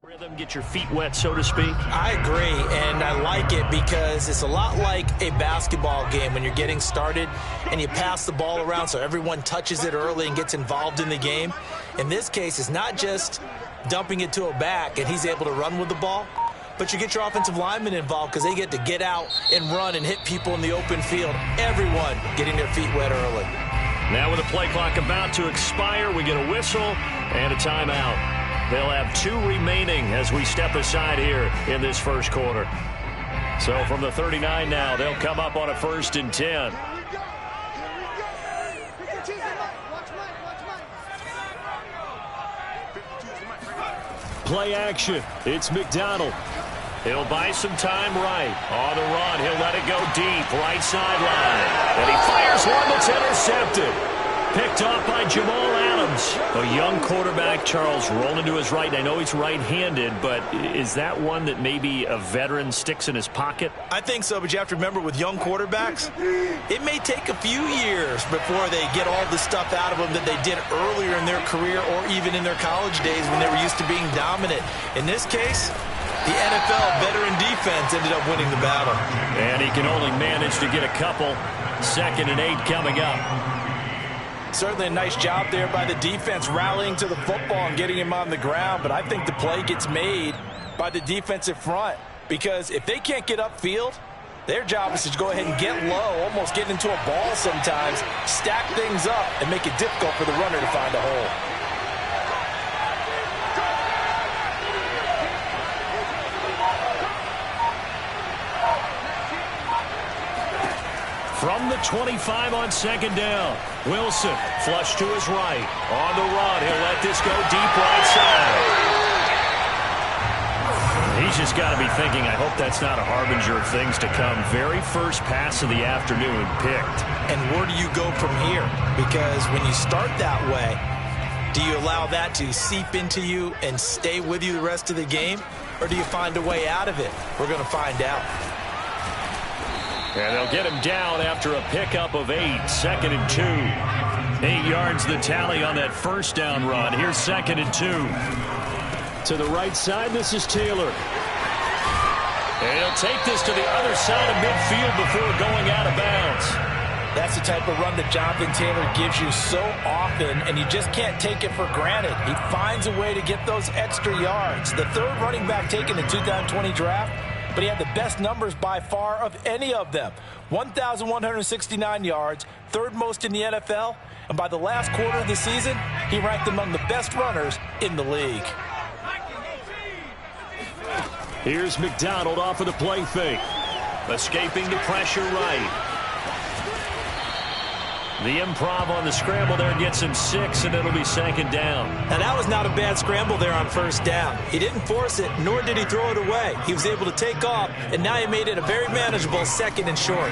Rhythm, get your feet wet, so to speak. I agree, and I like it because it's a lot like a basketball game when you're getting started and you pass the ball around so everyone touches it early and gets involved in the game. In this case, it's not just dumping it to a back and he's able to run with the ball, but you get your offensive linemen involved because they get to get out and run and hit people in the open field. Everyone getting their feet wet early. Now with the play clock about to expire, we get a whistle and a timeout. They'll have 2 remaining as we step aside here in this first quarter. So from the 39 now, they'll come up on a 1st and 10. Play action. It's McDonald. He'll buy some time right. On the run, he'll let it go deep. Right sideline. And he fires one that's intercepted. Picked off by Jamal Adams. A young quarterback, Charles, rolling to his right. I know he's right-handed, but is that one that maybe a veteran sticks in his pocket? I think so, but you have to remember with young quarterbacks, it may take a few years before they get all the stuff out of them that they did earlier in their career or even in their college days when they were used to being dominant. In this case, the NFL veteran defense ended up winning the battle. And he can only manage to get a couple. 2nd and 8 coming up. Certainly a nice job there by the defense rallying to the football and getting him on the ground, but I think the play gets made by the defensive front because if they can't get upfield, their job is to go ahead and get low, almost get into a ball sometimes, stack things up, and make it difficult for the runner to find a hole. From the 25 on 2nd down, Wilson flush to his right. On the run, he'll let this go deep right side. He's just got to be thinking, I hope that's not a harbinger of things to come. Very first pass of the afternoon picked. And where do you go from here? Because when you start that way, do you allow that to seep into you and stay with you the rest of the game? Or do you find a way out of it? We're going to find out. And they'll get him down after a pickup of 8. 2nd and 2. 8 yards the tally on that first down run. Here's 2nd and 2. To the right side, this is Taylor. And he'll take this to the other side of midfield before going out of bounds. That's the type of run that Jonathan Taylor gives you so often, and you just can't take it for granted. He finds a way to get those extra yards. The 3rd running back taken in the 2020 draft, but he had the best numbers by far of any of them. 1,169 yards, 3rd most in the NFL, and by the last quarter of the season, he ranked among the best runners in the league. Here's McDonald off of the play fake. Escaping the pressure right. The improv on the scramble there gets him 6, and it'll be 2nd down. Now, that was not a bad scramble there on 1st down. He didn't force it, nor did he throw it away. He was able to take off, and now he made it a very manageable 2nd and short.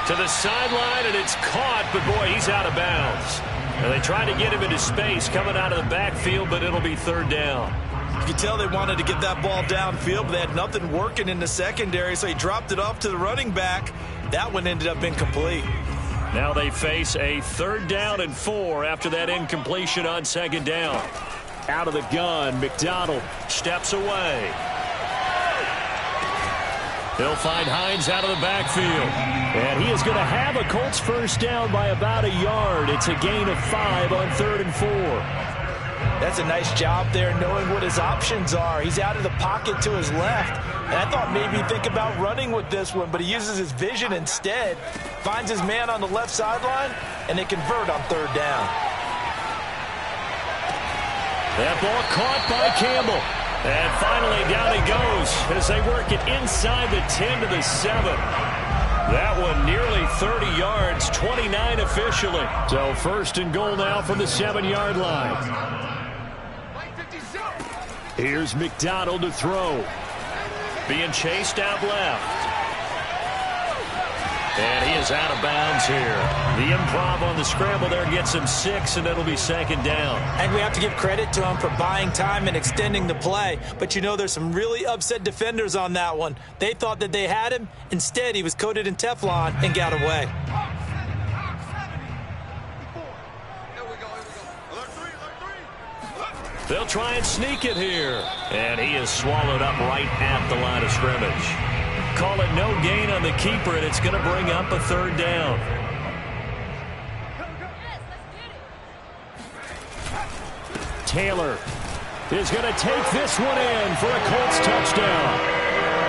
To the sideline, and it's caught, but boy, he's out of bounds. And they try to get him into space coming out of the backfield, but it'll be 3rd down. You can tell they wanted to get that ball downfield, but they had nothing working in the secondary, so he dropped it off to the running back. That one ended up incomplete. Now they face a 3rd down and 4 after that incompletion on 2nd down. Out of the gun, McDonald steps away. He'll find Hines out of the backfield. And he is going to have a Colts 1st down by about a yard. It's a gain of 5 on 3rd and 4. That's a nice job there knowing what his options are. He's out of the pocket to his left. And I thought maybe he'd think about running with this one, but he uses his vision instead. Finds his man on the left sideline, and they convert on 3rd down. That ball caught by Campbell. And finally down he goes as they work it inside the 10 to the 7. That one nearly 30 yards, 29 officially. So 1st and goal now from the 7-yard line. Here's McDonald to throw. Being chased out left. And he is out of bounds here. The improv on the scramble there gets him 6, and it'll be 2nd down. And we have to give credit to him for buying time and extending the play. But you know, there's some really upset defenders on that one. They thought that they had him. Instead, he was coated in Teflon and got away. They'll try and sneak it here. And he is swallowed up right at the line of scrimmage. Call it no gain on the keeper, and it's going to bring up a third down. Taylor is going to take this one in for a Colts touchdown.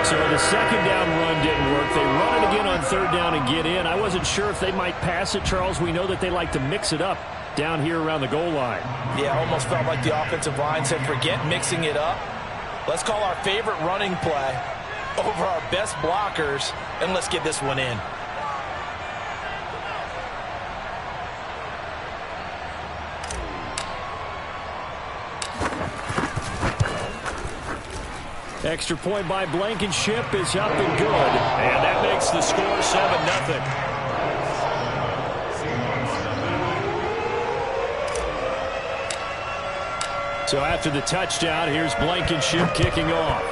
So the second down run didn't work. They run it again on third down and get in. I wasn't sure if they might pass it, Charles. We know that they like to mix it up down here around the goal line. Yeah, almost felt like the offensive line said, forget mixing it up. Let's call our favorite running play over our best blockers, and let's get this one in. Extra point by Blankenship is up and good. And that makes the score 7-0. So after the touchdown, here's Blankenship kicking off.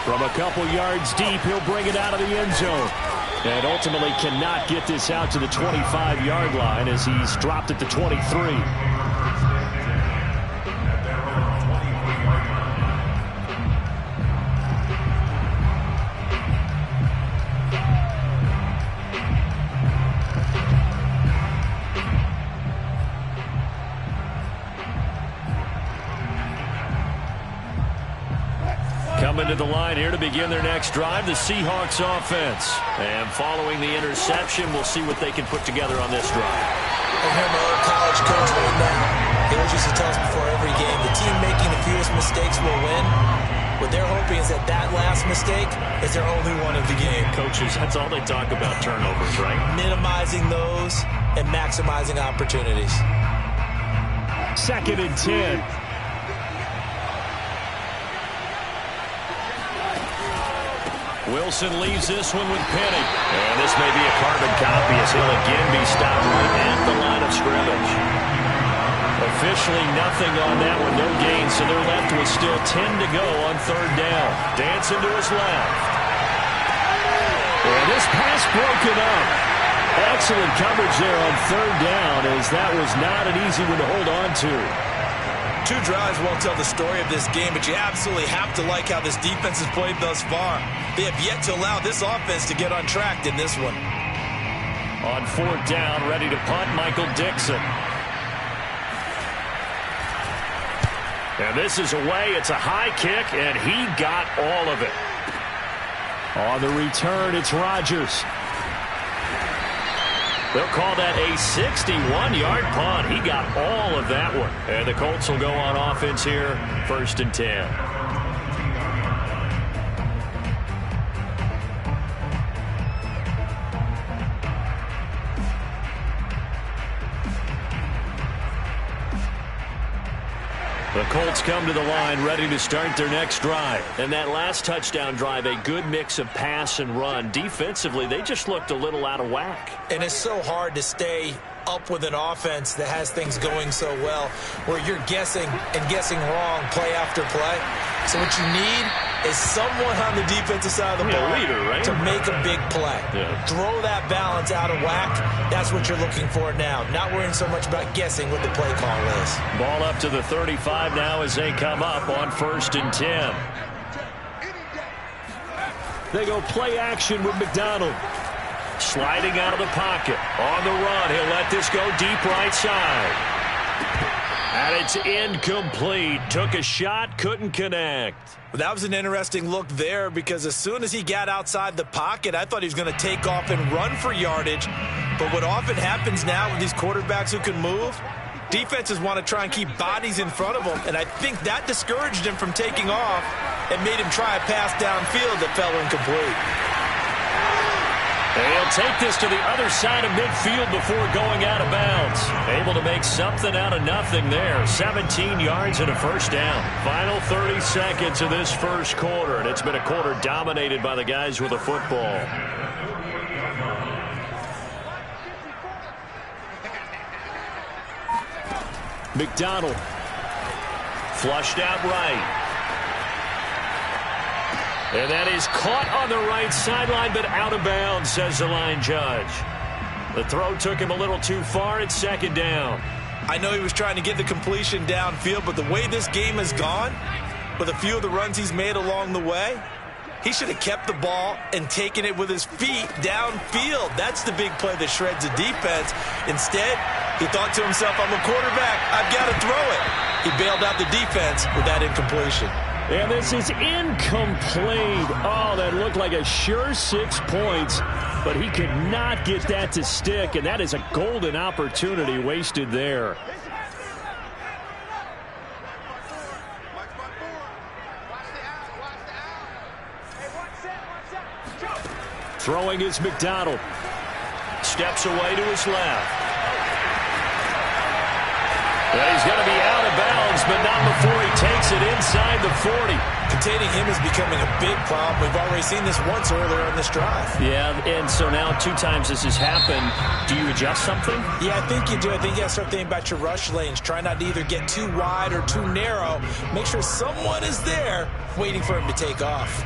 From a couple yards deep, he'll bring it out of the end zone. And ultimately cannot get this out to the 25-yard line as he's dropped at the 23. Coming to the line here to begin their next drive, the Seahawks offense. And following the interception, we'll see what they can put together on this drive. I remember our college coach right now. He always used to tell us before every game, the team making the fewest mistakes will win. What they're hoping is that that last mistake is their only one of the game. Coaches, that's all they talk about, turnovers, right? Minimizing those and maximizing opportunities. 2nd and 10. Wilson leaves this one with Penny. And this may be a carbon copy as he'll again be stopped right at the line of scrimmage. Officially nothing on that one, no gain, so they're left with still 10 to go on third down. Dancing to his left. And this pass broken up. Excellent coverage there on third down as that was not an easy one to hold on to. 2 drives won't tell the story of this game, but you absolutely have to like how this defense has played thus far. They have yet to allow this offense to get on track in this one. On 4th down, ready to punt, Michael Dixon. And this is away. It's a high kick, and he got all of it. On the return, it's Rodgers. They'll call that a 61-yard punt. He got all of that one. And the Colts will go on offense here, 1st and 10. The Colts come to the line ready to start their next drive. And that last touchdown drive, a good mix of pass and run. Defensively, they just looked a little out of whack. And it's so hard to stay up with an offense that has things going so well, where you're guessing and guessing wrong play after play. So what you need is someone on the defensive side of the ball leader, right? to make a big play. Yeah. Throw that balance out of whack. That's what you're looking for now. Not worrying so much about guessing what the play call is. Ball up to the 35 now as they come up on 1st and 10. They go play action with McDonald. Sliding out of the pocket. On the run, he'll let this go deep right side. And it's incomplete. Took a shot, couldn't connect. That was an interesting look there because as soon as he got outside the pocket, I thought he was going to take off and run for yardage. But what often happens now with these quarterbacks who can move, defenses want to try and keep bodies in front of them. And I think that discouraged him from taking off and made him try a pass downfield that fell incomplete. They'll take this to the other side of midfield before going out of bounds. Able to make something out of nothing there. 17 yards and a first down. Final 30 seconds of this first quarter, and it's been a quarter dominated by the guys with the football. McDonald. Flushed out right. And that is caught on the right sideline, but out of bounds, says the line judge. The throw took him a little too far. It's second down. I know he was trying to get the completion downfield, but the way this game has gone, with a few of the runs he's made along the way, he should have kept the ball and taken it with his feet downfield. That's the big play that shreds the defense. Instead, he thought to himself, I'm a quarterback. I've got to throw it. He bailed out the defense with that incompletion. And this is incomplete. Oh, that looked like a sure 6 points, but he could not get that to stick, and that is a golden opportunity wasted there. Throwing is McDonald. Steps away to his left. Well, he's going to be out of bounds, but not before he takes it inside the 40. Containing him is becoming a big problem. We've already seen this once earlier in this drive. Yeah, and so now 2 times this has happened. Do you adjust something? Yeah, I think you do. I think you got to start thinking about your rush lanes. Try not to either get too wide or too narrow. Make sure someone is there waiting for him to take off.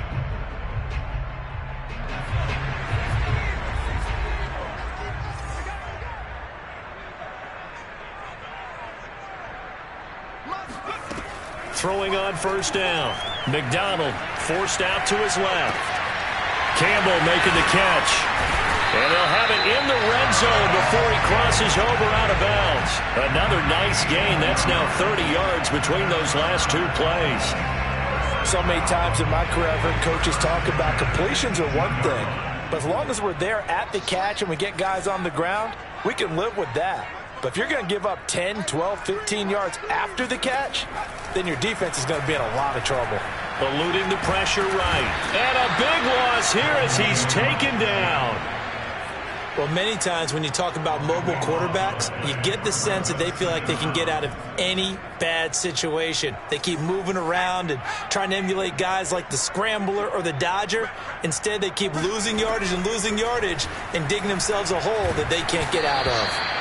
Throwing on first down. McDonald forced out to his left. Campbell making the catch. And they'll have it in the red zone before he crosses over out of bounds. Another nice gain. That's now 30 yards between those last 2 plays. So many times in my career, I've heard coaches talk about completions are one thing. But as long as we're there at the catch and we get guys on the ground, we can live with that. But if you're going to give up 10, 12, 15 yards after the catch, then your defense is going to be in a lot of trouble. Eluding the pressure right. And a big loss here as he's taken down. Well, many times when you talk about mobile quarterbacks, you get the sense that they feel like they can get out of any bad situation. They keep moving around and trying to emulate guys like the Scrambler or the Dodger. Instead, they keep losing yardage and digging themselves a hole that they can't get out of.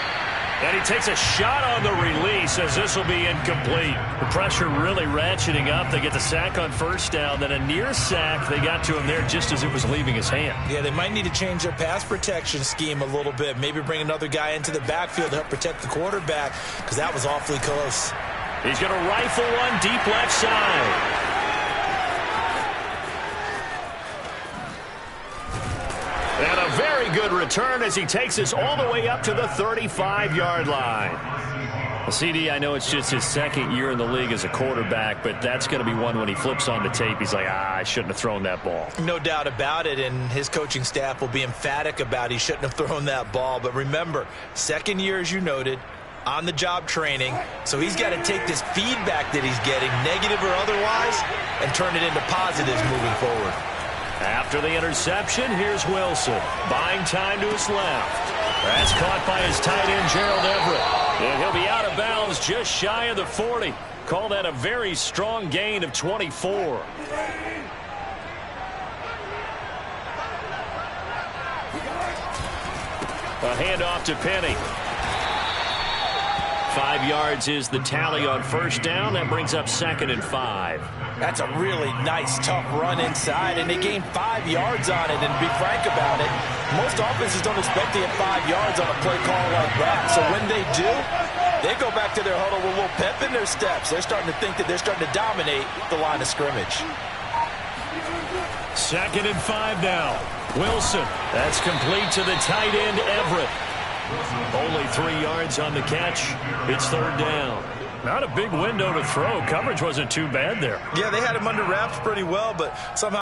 And he takes a shot on the release as this will be incomplete. The pressure really ratcheting up. They get the sack on first down. Then a near sack. They got to him there just as it was leaving his hand. Yeah, they might need to change their pass protection scheme a little bit. Maybe bring another guy into the backfield to help protect the quarterback because that was awfully close. He's going to rifle one deep left side. And a very good return as he takes us all the way up to the 35-yard line. Well, CD, I know it's just his second year in the league as a quarterback, but that's going to be one when he flips on the tape. He's like, I shouldn't have thrown that ball. No doubt about it, and his coaching staff will be emphatic about he shouldn't have thrown that ball. But remember, second year, as you noted, on-the-job training, so he's got to take this feedback that he's getting, negative or otherwise, and turn it into positives moving forward. After the interception, here's Wilson. Buying time to his left. That's caught by his tight end, Gerald Everett. And he'll be out of bounds just shy of the 40. Call that a very strong gain of 24. A handoff to Penny. 5 yards is the tally on first down. That brings up 2nd and 5. That's a really nice, tough run inside, and they gained 5 yards on it. And to be frank about it, most offenses don't expect to get 5 yards on a play call like that. So when they do, they go back to their huddle with a little pep in their steps. They're starting to think that they're starting to dominate the line of scrimmage. 2nd and 5 now. Wilson. That's complete to the tight end, Everett. Only 3 yards on the catch. It's 3rd down. Not a big window to throw. Coverage wasn't too bad there. Yeah, they had him under wraps pretty well, but somehow